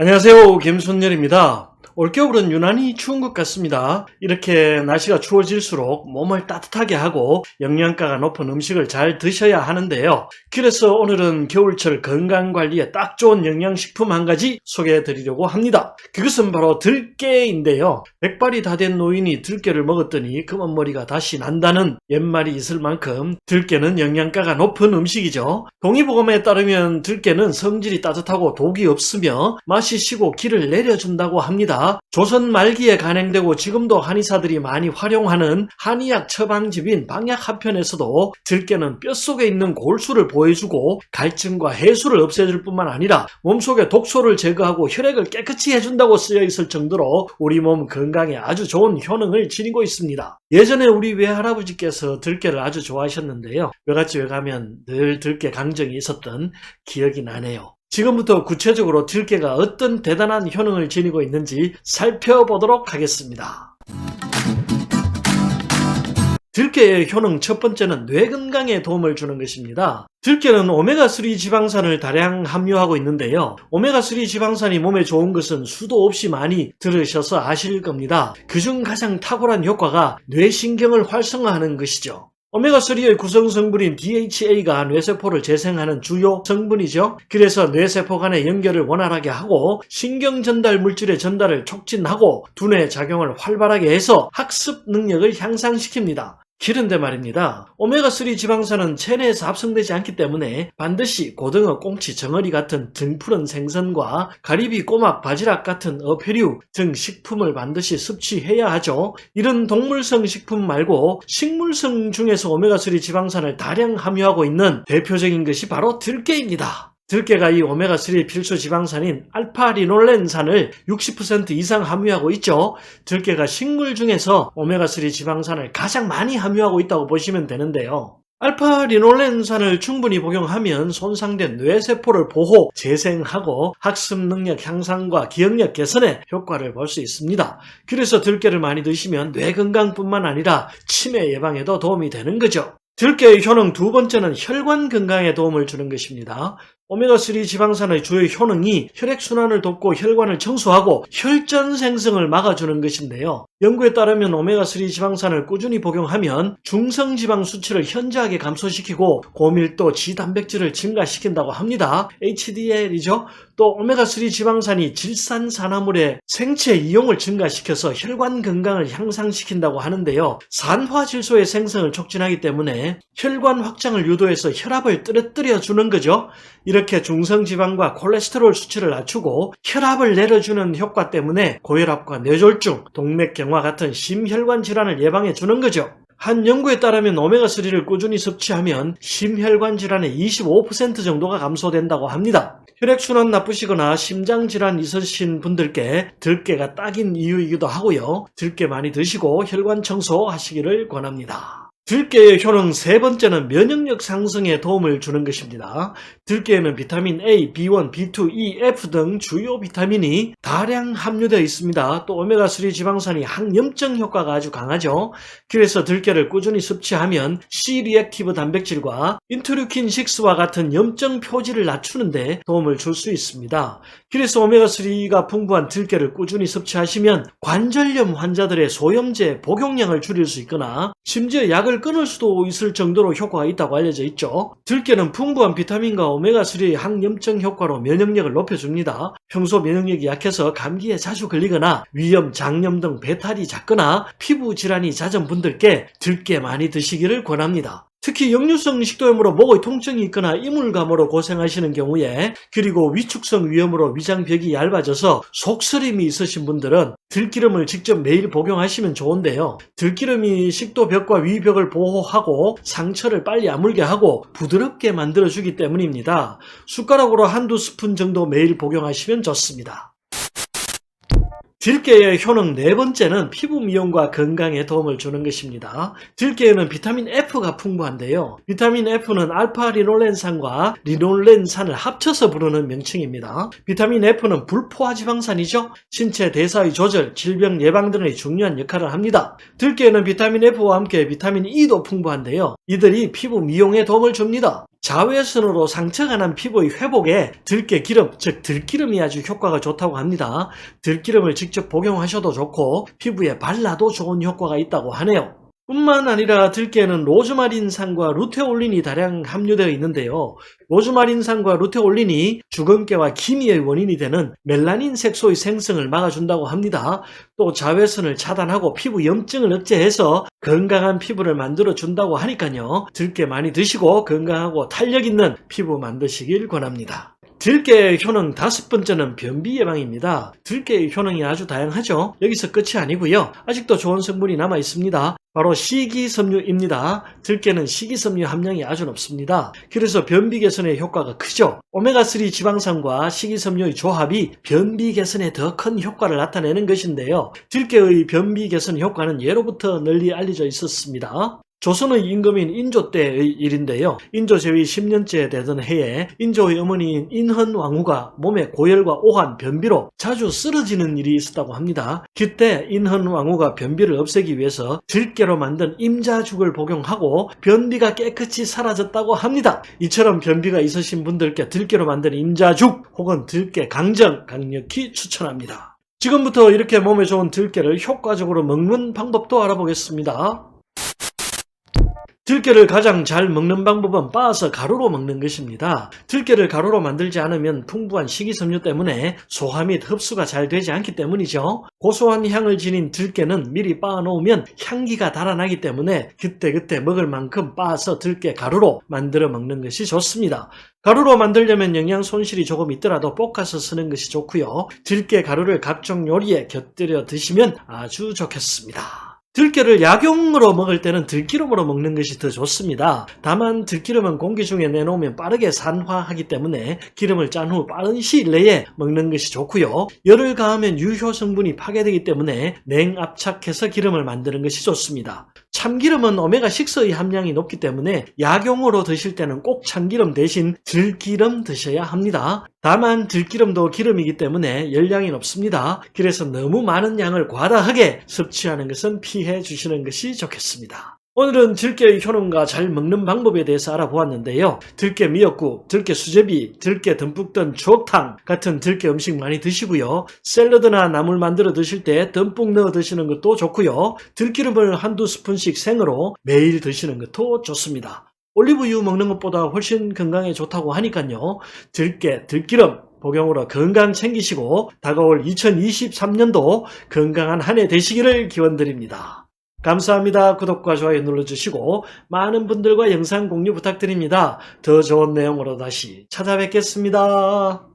안녕하세요, 김순열입니다. 올겨울은 유난히 추운 것 같습니다. 이렇게 날씨가 추워질수록 몸을 따뜻하게 하고 영양가가 높은 음식을 잘 드셔야 하는데요. 그래서 오늘은 겨울철 건강관리에 딱 좋은 영양식품 한 가지 소개해 드리려고 합니다. 그것은 바로 들깨인데요. 백발이 다 된 노인이 들깨를 먹었더니 검은 머리가 다시 난다는 옛말이 있을 만큼 들깨는 영양가가 높은 음식이죠. 동의보감에 따르면 들깨는 성질이 따뜻하고 독이 없으며 맛이 시고 기를 내려준다고 합니다. 조선 말기에 간행되고 지금도 한의사들이 많이 활용하는 한의학 처방집인 방약한편에서도 들깨는 뼛속에 있는 골수를 보해주고 갈증과 해수를 없애줄 뿐만 아니라 몸속의 독소를 제거하고 혈액을 깨끗이 해준다고 쓰여 있을 정도로 우리 몸 건강에 아주 좋은 효능을 지니고 있습니다. 예전에 우리 외할아버지께서 들깨를 아주 좋아하셨는데요. 외갓집에 가면 늘 들깨 강정이 있었던 기억이 나네요. 지금부터 구체적으로 들깨가 어떤 대단한 효능을 지니고 있는지 살펴보도록 하겠습니다. 들깨의 효능 첫 번째는 뇌 건강에 도움을 주는 것입니다. 들깨는 오메가3 지방산을 다량 함유하고 있는데요. 오메가3 지방산이 몸에 좋은 것은 수도 없이 많이 들으셔서 아실 겁니다. 그중 가장 탁월한 효과가 뇌신경을 활성화하는 것이죠. 오메가3의 구성 성분인 DHA가 뇌세포를 재생하는 주요 성분이죠. 그래서 뇌세포 간의 연결을 원활하게 하고 신경 전달 물질의 전달을 촉진하고 두뇌 작용을 활발하게 해서 학습 능력을 향상시킵니다. 그런데 말입니다. 오메가3 지방산은 체내에서 합성되지 않기 때문에 반드시 고등어, 꽁치, 정어리 같은 등푸른 생선과 가리비, 꼬막, 바지락 같은 어패류 등 식품을 반드시 섭취해야 하죠. 이런 동물성 식품 말고 식물성 중에서 오메가3 지방산을 다량 함유하고 있는 대표적인 것이 바로 들깨입니다. 들깨가 이 오메가3 필수 지방산인 알파리놀렌산을 60% 이상 함유하고 있죠. 들깨가 식물 중에서 오메가3 지방산을 가장 많이 함유하고 있다고 보시면 되는데요. 알파리놀렌산을 충분히 복용하면 손상된 뇌세포를 보호, 재생하고 학습 능력 향상과 기억력 개선에 효과를 볼 수 있습니다. 그래서 들깨를 많이 드시면 뇌 건강뿐만 아니라 치매 예방에도 도움이 되는 거죠. 들깨의 효능 두 번째는 혈관 건강에 도움을 주는 것입니다. 오메가3 지방산의 주요 효능이 혈액순환을 돕고 혈관을 청소하고 혈전 생성을 막아주는 것인데요. 연구에 따르면 오메가3 지방산을 꾸준히 복용하면 중성지방 수치를 현저하게 감소시키고 고밀도 지단백질을 증가시킨다고 합니다. HDL이죠. 또 오메가3 지방산이 질산산화물의 생체 이용을 증가시켜서 혈관 건강을 향상시킨다고 하는데요. 산화질소의 생성을 촉진하기 때문에 혈관 확장을 유도해서 혈압을 떨어뜨려 주는 거죠. 이렇게 중성지방과 콜레스테롤 수치를 낮추고 혈압을 내려주는 효과 때문에 고혈압과 뇌졸중, 동맥경화 같은 심혈관 질환을 예방해 주는 거죠. 한 연구에 따르면 오메가3를 꾸준히 섭취하면 심혈관 질환의 25% 정도가 감소된다고 합니다. 혈액순환 나쁘시거나 심장질환 있으신 분들께 들깨가 딱인 이유이기도 하고요. 들깨 많이 드시고 혈관 청소하시기를 권합니다. 들깨의 효능 세 번째는 면역력 상승에 도움을 주는 것입니다. 들깨에는 비타민 A, B1, B2, E, F 등 주요 비타민이 다량 함유되어 있습니다. 또 오메가3 지방산이 항염증 효과가 아주 강하죠. 그래서 들깨를 꾸준히 섭취하면 C-리액티브 단백질과 인터루킨6와 같은 염증 표지를 낮추는데 도움을 줄 수 있습니다. 그래서 오메가3가 풍부한 들깨를 꾸준히 섭취하시면 관절염 환자들의 소염제 복용량을 줄일 수 있거나 심지어 약을 끊을 수도 있을 정도로 효과가 있다고 알려져 있죠. 들깨는 풍부한 비타민과 오메가3의 항염증 효과로 면역력을 높여줍니다. 평소 면역력이 약해서 감기에 자주 걸리거나 위염, 장염 등 배탈이 잦거나 피부 질환이 잦은 분들께 들깨 많이 드시기를 권합니다. 특히 역류성 식도염으로 목의 통증이 있거나 이물감으로 고생하시는 경우에 그리고 위축성 위염으로 위장벽이 얇아져서 속쓰림이 있으신 분들은 들기름을 직접 매일 복용하시면 좋은데요. 들기름이 식도벽과 위벽을 보호하고 상처를 빨리 아물게 하고 부드럽게 만들어주기 때문입니다. 숟가락으로 한두 스푼 정도 매일 복용하시면 좋습니다. 들깨의 효능 네 번째는 피부 미용과 건강에 도움을 주는 것입니다. 들깨에는 비타민 F가 풍부한데요. 비타민 F는 알파리놀렌산과 리놀렌산을 합쳐서 부르는 명칭입니다. 비타민 F는 불포화지방산이죠. 신체 대사의 조절, 질병 예방 등의 중요한 역할을 합니다. 들깨에는 비타민 F와 함께 비타민 E도 풍부한데요. 이들이 피부 미용에 도움을 줍니다. 자외선으로 상처가 난 피부의 회복에 들깨 기름, 즉 들기름이 아주 효과가 좋다고 합니다. 들기름을 직접 복용하셔도 좋고 피부에 발라도 좋은 효과가 있다고 하네요. 뿐만 아니라 들깨에는 로즈마린산과 루테올린이 다량 함유되어 있는데요. 로즈마린산과 루테올린이 주근깨와 기미의 원인이 되는 멜라닌 색소의 생성을 막아준다고 합니다. 또 자외선을 차단하고 피부 염증을 억제해서 건강한 피부를 만들어준다고 하니까요. 들깨 많이 드시고 건강하고 탄력 있는 피부 만드시길 권합니다. 들깨의 효능 5번째는 변비 예방입니다. 들깨의 효능이 아주 다양하죠. 여기서 끝이 아니고요. 아직도 좋은 성분이 남아 있습니다. 바로 식이섬유입니다. 들깨는 식이섬유 함량이 아주 높습니다. 그래서 변비 개선에 효과가 크죠. 오메가3 지방산과 식이섬유의 조합이 변비 개선에 더 큰 효과를 나타내는 것인데요. 들깨의 변비 개선 효과는 예로부터 널리 알려져 있었습니다. 조선의 임금인 인조 때의 일인데요. 인조 제위 10년째 되던 해에 인조의 어머니인 인헌왕후가 몸에 고열과 오한, 변비로 자주 쓰러지는 일이 있었다고 합니다. 그때 인헌왕후가 변비를 없애기 위해서 들깨로 만든 임자죽을 복용하고 변비가 깨끗이 사라졌다고 합니다. 이처럼 변비가 있으신 분들께 들깨로 만든 임자죽 혹은 들깨 강정 강력히 추천합니다. 지금부터 이렇게 몸에 좋은 들깨를 효과적으로 먹는 방법도 알아보겠습니다. 들깨를 가장 잘 먹는 방법은 빻아서 가루로 먹는 것입니다. 들깨를 가루로 만들지 않으면 풍부한 식이섬유 때문에 소화 및 흡수가 잘 되지 않기 때문이죠. 고소한 향을 지닌 들깨는 미리 빻아 놓으면 향기가 달아나기 때문에 그때그때 먹을 만큼 빻아서 들깨 가루로 만들어 먹는 것이 좋습니다. 가루로 만들려면 영양 손실이 조금 있더라도 볶아서 쓰는 것이 좋고요. 들깨 가루를 각종 요리에 곁들여 드시면 아주 좋겠습니다. 들깨를 약용으로 먹을 때는 들기름으로 먹는 것이 더 좋습니다. 다만 들기름은 공기 중에 내놓으면 빠르게 산화하기 때문에 기름을 짠 후 빠른 시일 내에 먹는 것이 좋고요. 열을 가하면 유효 성분이 파괴되기 때문에 냉압착해서 기름을 만드는 것이 좋습니다. 참기름은 오메가6의 함량이 높기 때문에 약용으로 드실 때는 꼭 참기름 대신 들기름 드셔야 합니다. 다만 들기름도 기름이기 때문에 열량이 높습니다. 그래서 너무 많은 양을 과다하게 섭취하는 것은 피해 주시는 것이 좋겠습니다. 오늘은 들깨의 효능과 잘 먹는 방법에 대해서 알아보았는데요. 들깨 미역국, 들깨 수제비, 들깨 듬뿍 든 추어탕 같은 들깨 음식 많이 드시고요. 샐러드나 나물 만들어 드실 때 듬뿍 넣어 드시는 것도 좋고요. 들기름을 한두 스푼씩 생으로 매일 드시는 것도 좋습니다. 올리브유 먹는 것보다 훨씬 건강에 좋다고 하니까요. 들깨, 들기름 복용으로 건강 챙기시고 다가올 2023년도 건강한 한 해 되시기를 기원드립니다. 감사합니다. 구독과 좋아요 눌러주시고 많은 분들과 영상 공유 부탁드립니다. 더 좋은 내용으로 다시 찾아뵙겠습니다.